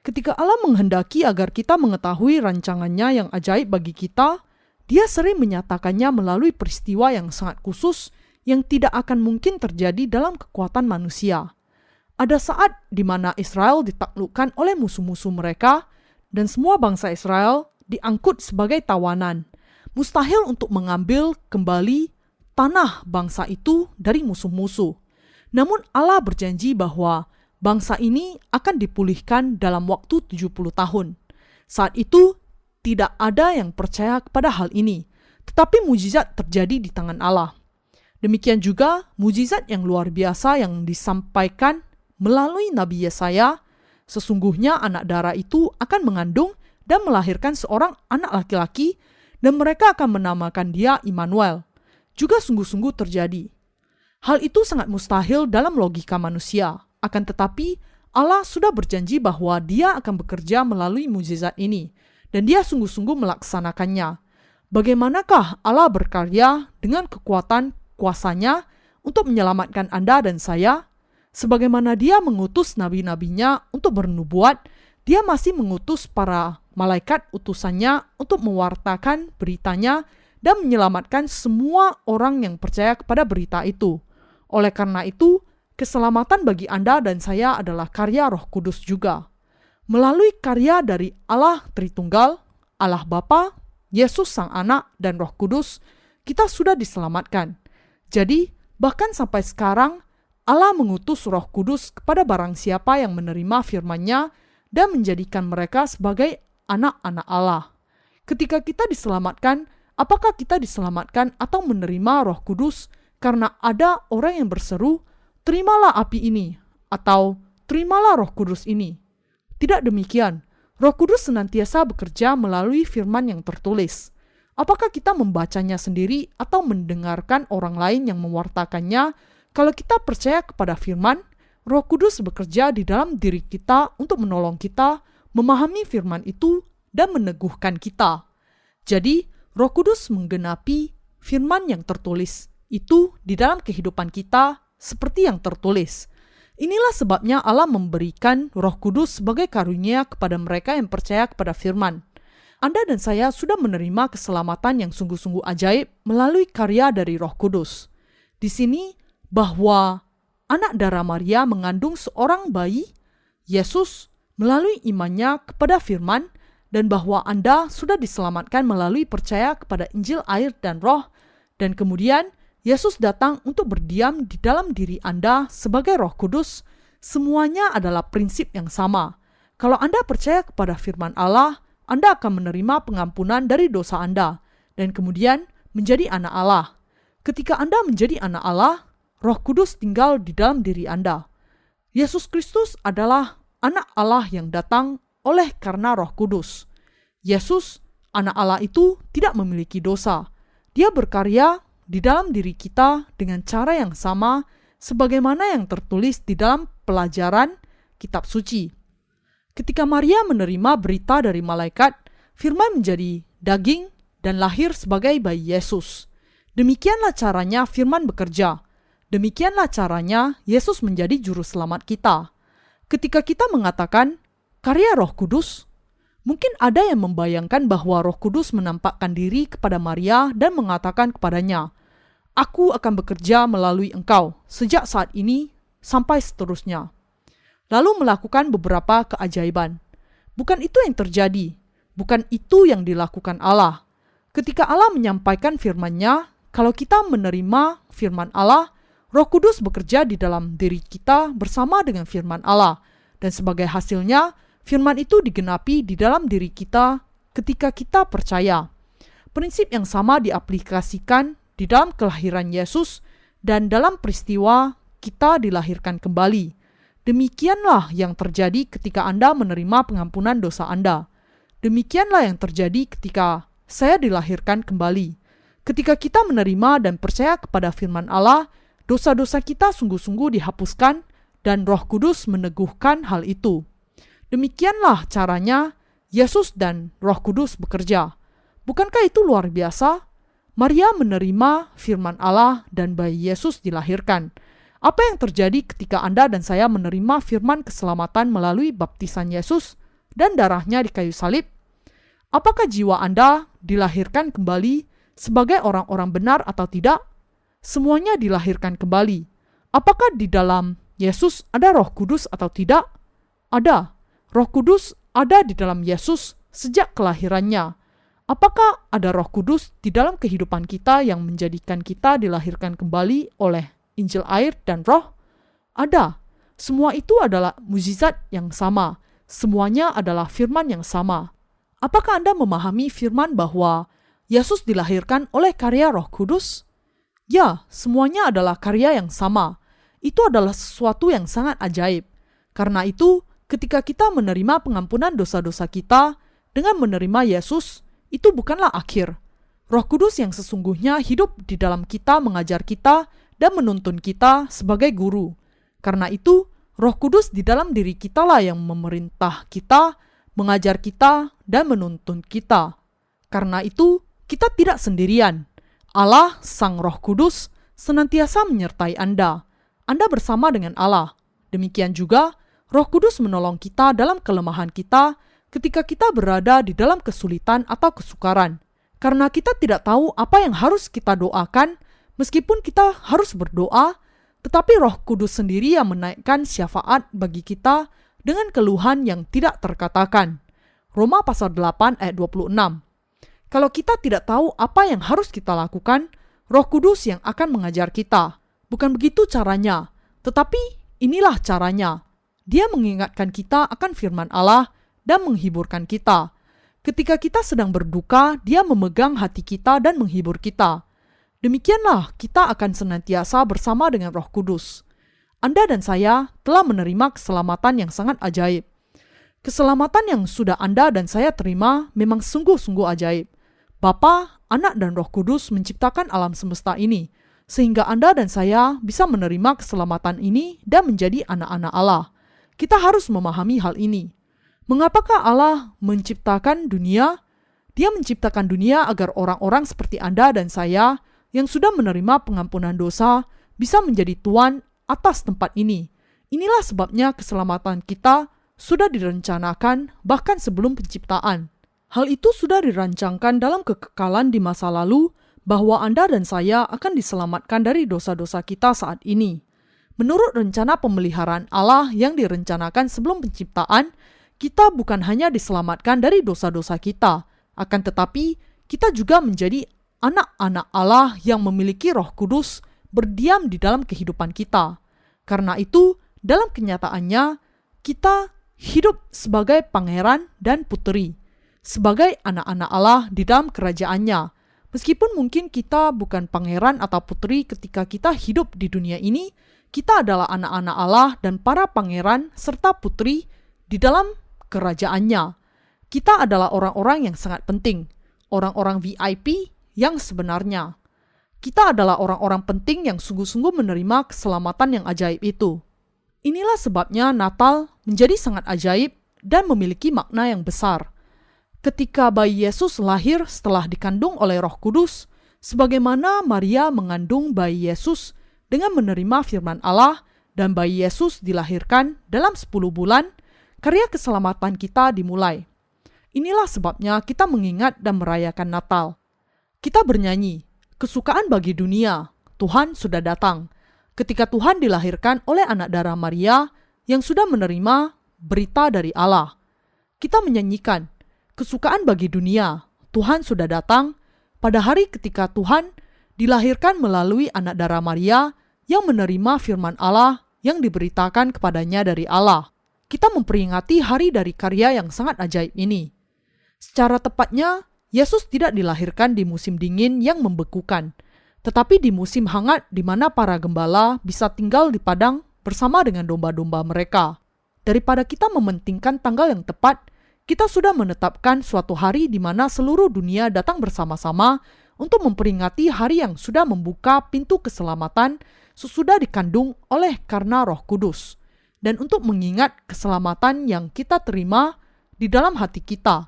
Ketika Allah menghendaki agar kita mengetahui rancangannya yang ajaib bagi kita, Dia sering menyatakannya melalui peristiwa yang sangat khusus yang tidak akan mungkin terjadi dalam kekuatan manusia. Ada saat di mana Israel ditaklukkan oleh musuh-musuh mereka, dan semua bangsa Israel diangkut sebagai tawanan. Mustahil untuk mengambil kembali tanah bangsa itu dari musuh-musuh. Namun Allah berjanji bahwa bangsa ini akan dipulihkan dalam waktu 70 tahun. Saat itu, tidak ada yang percaya kepada hal ini, tetapi mujizat terjadi di tangan Allah. Demikian juga mujizat yang luar biasa yang disampaikan melalui Nabi Yesaya, sesungguhnya anak darah itu akan mengandung dan melahirkan seorang anak laki-laki, dan mereka akan menamakan dia Immanuel. Juga sungguh-sungguh terjadi. Hal itu sangat mustahil dalam logika manusia. Akan tetapi, Allah sudah berjanji bahwa Dia akan bekerja melalui mujizat ini, dan Dia sungguh-sungguh melaksanakannya. Bagaimanakah Allah berkarya dengan kekuatan kuasanya untuk menyelamatkan Anda dan saya? Sebagaimana Dia mengutus nabi-nabinya untuk bernubuat, Dia masih mengutus para malaikat utusannya untuk mewartakan beritanya dan menyelamatkan semua orang yang percaya kepada berita itu. Oleh karena itu, keselamatan bagi Anda dan saya adalah karya Roh Kudus juga. Melalui karya dari Allah Tritunggal, Allah Bapa, Yesus Sang Anak, dan Roh Kudus, kita sudah diselamatkan. Jadi, bahkan sampai sekarang, Allah mengutus Roh Kudus kepada barang siapa yang menerima firman-Nya dan menjadikan mereka sebagai anak-anak Allah. Ketika kita diselamatkan, apakah kita diselamatkan atau menerima Roh Kudus karena ada orang yang berseru, terimalah api ini, atau terimalah Roh Kudus ini? Tidak demikian. Roh Kudus senantiasa bekerja melalui firman yang tertulis. Apakah kita membacanya sendiri atau mendengarkan orang lain yang mewartakannya? Kalau kita percaya kepada firman, Roh Kudus bekerja di dalam diri kita untuk menolong kita memahami firman itu dan meneguhkan kita. Jadi, Roh Kudus menggenapi firman yang tertulis itu di dalam kehidupan kita seperti yang tertulis. Inilah sebabnya Allah memberikan Roh Kudus sebagai karunia kepada mereka yang percaya kepada firman. Anda dan saya sudah menerima keselamatan yang sungguh-sungguh ajaib melalui karya dari Roh Kudus. Di sini, bahwa anak darah Maria mengandung seorang bayi, Yesus, melalui imannya kepada firman, dan bahwa Anda sudah diselamatkan melalui percaya kepada Injil air dan Roh, dan kemudian Yesus datang untuk berdiam di dalam diri Anda sebagai Roh Kudus. Semuanya adalah prinsip yang sama. Kalau Anda percaya kepada firman Allah, Anda akan menerima pengampunan dari dosa Anda, dan kemudian menjadi anak Allah. Ketika Anda menjadi anak Allah, Roh Kudus tinggal di dalam diri Anda. Yesus Kristus adalah anak Allah yang datang oleh karena Roh Kudus. Yesus, anak Allah itu tidak memiliki dosa. Dia berkarya di dalam diri kita dengan cara yang sama sebagaimana yang tertulis di dalam pelajaran kitab suci. Ketika Maria menerima berita dari malaikat, firman menjadi daging dan lahir sebagai bayi Yesus. Demikianlah caranya firman bekerja. Demikianlah caranya Yesus menjadi juru selamat kita. Ketika kita mengatakan karya Roh Kudus, Mungkin ada yang membayangkan bahwa Roh Kudus menampakkan diri kepada Maria dan mengatakan kepadanya, "Aku akan bekerja melalui engkau sejak saat ini sampai seterusnya." Lalu melakukan beberapa keajaiban. Bukan itu yang terjadi. Bukan itu yang dilakukan Allah. Ketika Allah menyampaikan firman-Nya, kalau kita menerima firman Allah, Roh Kudus bekerja di dalam diri kita bersama dengan firman Allah. Dan sebagai hasilnya, firman itu digenapi di dalam diri kita ketika kita percaya. Prinsip yang sama diaplikasikan di dalam kelahiran Yesus dan dalam peristiwa kita dilahirkan kembali. Demikianlah yang terjadi ketika Anda menerima pengampunan dosa Anda. Demikianlah yang terjadi ketika saya dilahirkan kembali. Ketika kita menerima dan percaya kepada firman Allah, dosa-dosa kita sungguh-sungguh dihapuskan dan Roh Kudus meneguhkan hal itu. Demikianlah caranya Yesus dan Roh Kudus bekerja. Bukankah itu luar biasa? Maria menerima firman Allah dan bayi Yesus dilahirkan. Apa yang terjadi ketika Anda dan saya menerima firman keselamatan melalui baptisan Yesus dan darahnya di kayu salib? Apakah jiwa Anda dilahirkan kembali sebagai orang-orang benar atau tidak? Semuanya dilahirkan kembali. Apakah di dalam Yesus ada Roh Kudus atau tidak? Ada. Roh Kudus ada di dalam Yesus sejak kelahirannya. Apakah ada Roh Kudus di dalam kehidupan kita yang menjadikan kita dilahirkan kembali oleh Injil air dan Roh? Ada. Semua itu adalah mukjizat yang sama. Semuanya adalah firman yang sama. Apakah Anda memahami firman bahwa Yesus dilahirkan oleh karya Roh Kudus? Ya, semuanya adalah karya yang sama. Itu adalah sesuatu yang sangat ajaib. Karena itu, ketika kita menerima pengampunan dosa-dosa kita dengan menerima Yesus, itu bukanlah akhir. Roh Kudus yang sesungguhnya hidup di dalam kita mengajar kita dan menuntun kita sebagai guru. Karena itu, Roh Kudus di dalam diri kita lah yang memerintah kita, mengajar kita, dan menuntun kita. Karena itu, kita tidak sendirian. Allah, Sang Roh Kudus, senantiasa menyertai Anda. Anda bersama dengan Allah. Demikian juga, Roh Kudus menolong kita dalam kelemahan kita ketika kita berada di dalam kesulitan atau kesukaran. Karena kita tidak tahu apa yang harus kita doakan, meskipun kita harus berdoa, tetapi Roh Kudus sendiri yang menaikkan syafaat bagi kita dengan keluhan yang tidak terkatakan. Roma pasal 8 ayat 26. Kalau kita tidak tahu apa yang harus kita lakukan, Roh Kudus yang akan mengajar kita. Bukan begitu caranya, tetapi inilah caranya. Dia mengingatkan kita akan firman Allah dan menghiburkan kita. Ketika kita sedang berduka, Dia memegang hati kita dan menghibur kita. Demikianlah kita akan senantiasa bersama dengan Roh Kudus. Anda dan saya telah menerima keselamatan yang sangat ajaib. Keselamatan yang sudah Anda dan saya terima memang sungguh-sungguh ajaib. Bapa, Anak, dan Roh Kudus menciptakan alam semesta ini, sehingga Anda dan saya bisa menerima keselamatan ini dan menjadi anak-anak Allah. Kita harus memahami hal ini. Mengapakah Allah menciptakan dunia? Dia menciptakan dunia agar orang-orang seperti Anda dan saya yang sudah menerima pengampunan dosa bisa menjadi tuan atas tempat ini. Inilah sebabnya keselamatan kita sudah direncanakan bahkan sebelum penciptaan. Hal itu sudah dirancangkan dalam kekekalan di masa lalu bahwa Anda dan saya akan diselamatkan dari dosa-dosa kita saat ini. Menurut rencana pemeliharaan Allah yang direncanakan sebelum penciptaan, kita bukan hanya diselamatkan dari dosa-dosa kita, akan tetapi kita juga menjadi anak-anak Allah yang memiliki Roh Kudus berdiam di dalam kehidupan kita. Karena itu, dalam kenyataannya, kita hidup sebagai pangeran dan puteri, sebagai anak-anak Allah di dalam kerajaannya. Meskipun mungkin kita bukan pangeran atau puteri ketika kita hidup di dunia ini, kita adalah anak-anak Allah dan para pangeran serta putri di dalam kerajaannya. Kita adalah orang-orang yang sangat penting, orang-orang VIP yang sebenarnya. Kita adalah orang-orang penting yang sungguh-sungguh menerima keselamatan yang ajaib itu. Inilah sebabnya Natal menjadi sangat ajaib dan memiliki makna yang besar. Ketika bayi Yesus lahir setelah dikandung oleh Roh Kudus, sebagaimana Maria mengandung bayi Yesus dengan menerima firman Allah dan bayi Yesus dilahirkan dalam 10 bulan, karya keselamatan kita dimulai. Inilah sebabnya kita mengingat dan merayakan Natal. Kita bernyanyi, kesukaan bagi dunia, Tuhan sudah datang. Ketika Tuhan dilahirkan oleh anak darah Maria yang sudah menerima berita dari Allah. Kita menyanyikan, kesukaan bagi dunia, Tuhan sudah datang pada hari ketika Tuhan dilahirkan melalui anak darah Maria yang menerima firman Allah yang diberitakan kepadanya dari Allah. Kita memperingati hari dari karya yang sangat ajaib ini. Secara tepatnya, Yesus tidak dilahirkan di musim dingin yang membekukan, tetapi di musim hangat di mana para gembala bisa tinggal di padang bersama dengan domba-domba mereka. Daripada kita mementingkan tanggal yang tepat, kita sudah menetapkan suatu hari di mana seluruh dunia datang bersama-sama untuk memperingati hari yang sudah membuka pintu keselamatan sesudah dikandung oleh karena Roh Kudus, dan untuk mengingat keselamatan yang kita terima di dalam hati kita.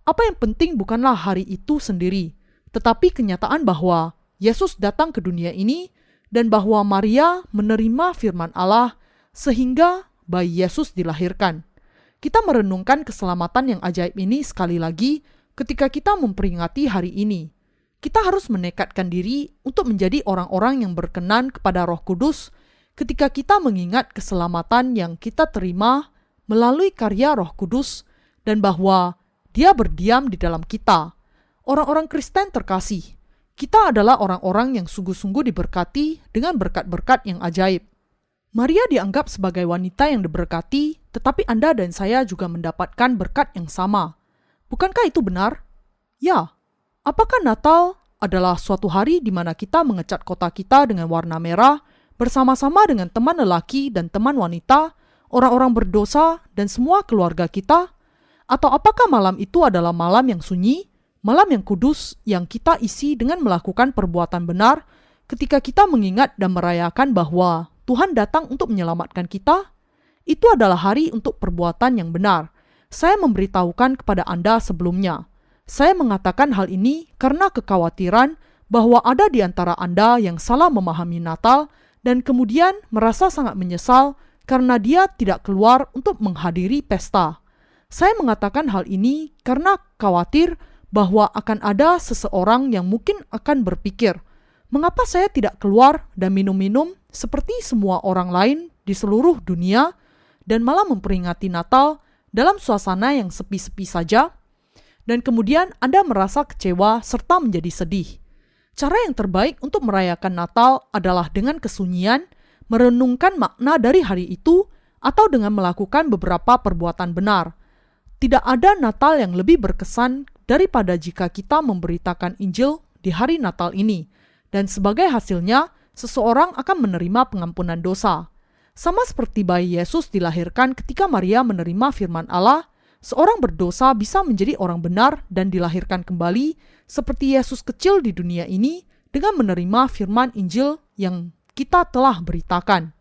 Apa yang penting bukanlah hari itu sendiri, tetapi kenyataan bahwa Yesus datang ke dunia ini dan bahwa Maria menerima firman Allah sehingga bayi Yesus dilahirkan. Kita merenungkan keselamatan yang ajaib ini sekali lagi ketika kita memperingati hari ini. Kita harus menekadkan diri untuk menjadi orang-orang yang berkenan kepada Roh Kudus ketika kita mengingat keselamatan yang kita terima melalui karya Roh Kudus dan bahwa Dia berdiam di dalam kita. Orang-orang Kristen terkasih, kita adalah orang-orang yang sungguh-sungguh diberkati dengan berkat-berkat yang ajaib. Maria dianggap sebagai wanita yang diberkati, tetapi Anda dan saya juga mendapatkan berkat yang sama. Bukankah itu benar? Ya. Apakah Natal adalah suatu hari di mana kita mengecat kota kita dengan warna merah bersama-sama dengan teman lelaki dan teman wanita, orang-orang berdosa, dan semua keluarga kita? Atau apakah malam itu adalah malam yang sunyi, malam yang kudus yang kita isi dengan melakukan perbuatan benar ketika kita mengingat dan merayakan bahwa Tuhan datang untuk menyelamatkan kita? Itu adalah hari untuk perbuatan yang benar. Saya memberitahukan kepada Anda sebelumnya. Saya mengatakan hal ini karena kekhawatiran bahwa ada di antara Anda yang salah memahami Natal dan kemudian merasa sangat menyesal karena dia tidak keluar untuk menghadiri pesta. Saya mengatakan hal ini karena khawatir bahwa akan ada seseorang yang mungkin akan berpikir, mengapa saya tidak keluar dan minum-minum seperti semua orang lain di seluruh dunia dan malah memperingati Natal dalam suasana yang sepi-sepi saja? Dan kemudian Anda merasa kecewa serta menjadi sedih. Cara yang terbaik untuk merayakan Natal adalah dengan kesunyian, merenungkan makna dari hari itu, atau dengan melakukan beberapa perbuatan benar. Tidak ada Natal yang lebih berkesan daripada jika kita memberitakan Injil di hari Natal ini, dan sebagai hasilnya, seseorang akan menerima pengampunan dosa. Sama seperti bayi Yesus dilahirkan ketika Maria menerima firman Allah, seorang berdosa bisa menjadi orang benar dan dilahirkan kembali seperti Yesus kecil di dunia ini dengan menerima firman Injil yang kita telah beritakan.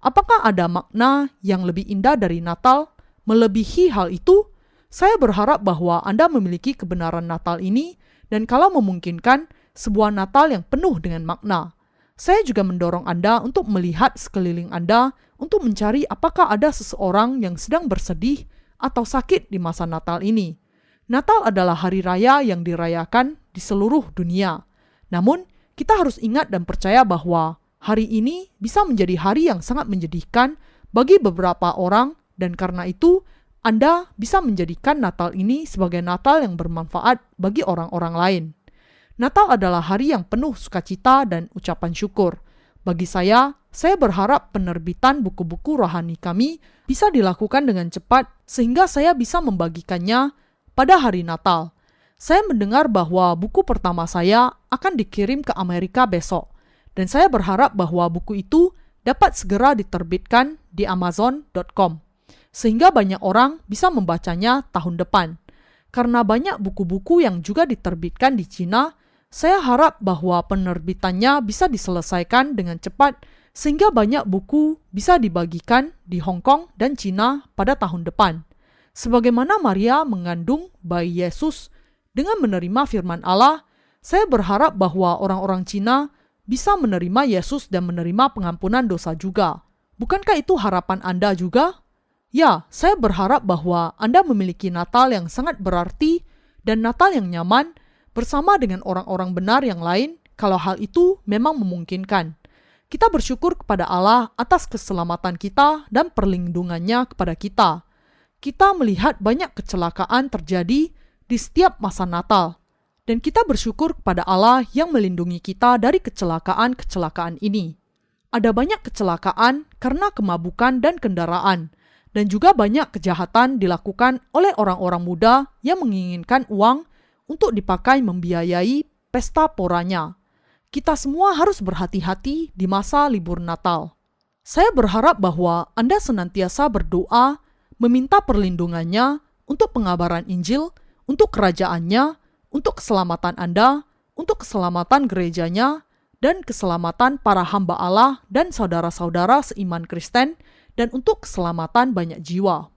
Apakah ada makna yang lebih indah dari Natal? Melebihi hal itu, saya berharap bahwa Anda memiliki kebenaran Natal ini dan kalau memungkinkan, sebuah Natal yang penuh dengan makna. Saya juga mendorong Anda untuk melihat sekeliling Anda untuk mencari apakah ada seseorang yang sedang bersedih atau sakit di masa Natal ini. Natal adalah hari raya yang dirayakan di seluruh dunia. Namun, kita harus ingat dan percaya bahwa hari ini bisa menjadi hari yang sangat menyedihkan bagi beberapa orang dan karena itu, Anda bisa menjadikan Natal ini sebagai Natal yang bermanfaat bagi orang-orang lain. Natal adalah hari yang penuh sukacita dan ucapan syukur. Bagi saya berharap penerbitan buku-buku rohani kami bisa dilakukan dengan cepat sehingga saya bisa membagikannya pada hari Natal. Saya mendengar bahwa buku pertama saya akan dikirim ke Amerika besok, dan saya berharap bahwa buku itu dapat segera diterbitkan di Amazon.com, sehingga banyak orang bisa membacanya tahun depan. Karena banyak buku-buku yang juga diterbitkan di Cina, saya harap bahwa penerbitannya bisa diselesaikan dengan cepat sehingga banyak buku bisa dibagikan di Hong Kong dan Cina pada tahun depan. Sebagaimana Maria mengandung bayi Yesus dengan menerima firman Allah, saya berharap bahwa orang-orang Cina bisa menerima Yesus dan menerima pengampunan dosa juga. Bukankah itu harapan Anda juga? Ya, saya berharap bahwa Anda memiliki Natal yang sangat berarti dan Natal yang nyaman bersama dengan orang-orang benar yang lain kalau hal itu memang memungkinkan. Kita bersyukur kepada Allah atas keselamatan kita dan perlindungannya kepada kita. Kita melihat banyak kecelakaan terjadi di setiap masa Natal, dan kita bersyukur kepada Allah yang melindungi kita dari kecelakaan-kecelakaan ini. Ada banyak kecelakaan karena kemabukan dan kendaraan, dan juga banyak kejahatan dilakukan oleh orang-orang muda yang menginginkan uang untuk dipakai membiayai pesta poranya. Kita semua harus berhati-hati di masa libur Natal. Saya berharap bahwa Anda senantiasa berdoa, meminta perlindungannya untuk pengabaran Injil, untuk kerajaannya, untuk keselamatan Anda, untuk keselamatan gerejanya, dan keselamatan para hamba Allah dan saudara-saudara seiman Kristen, dan untuk keselamatan banyak jiwa.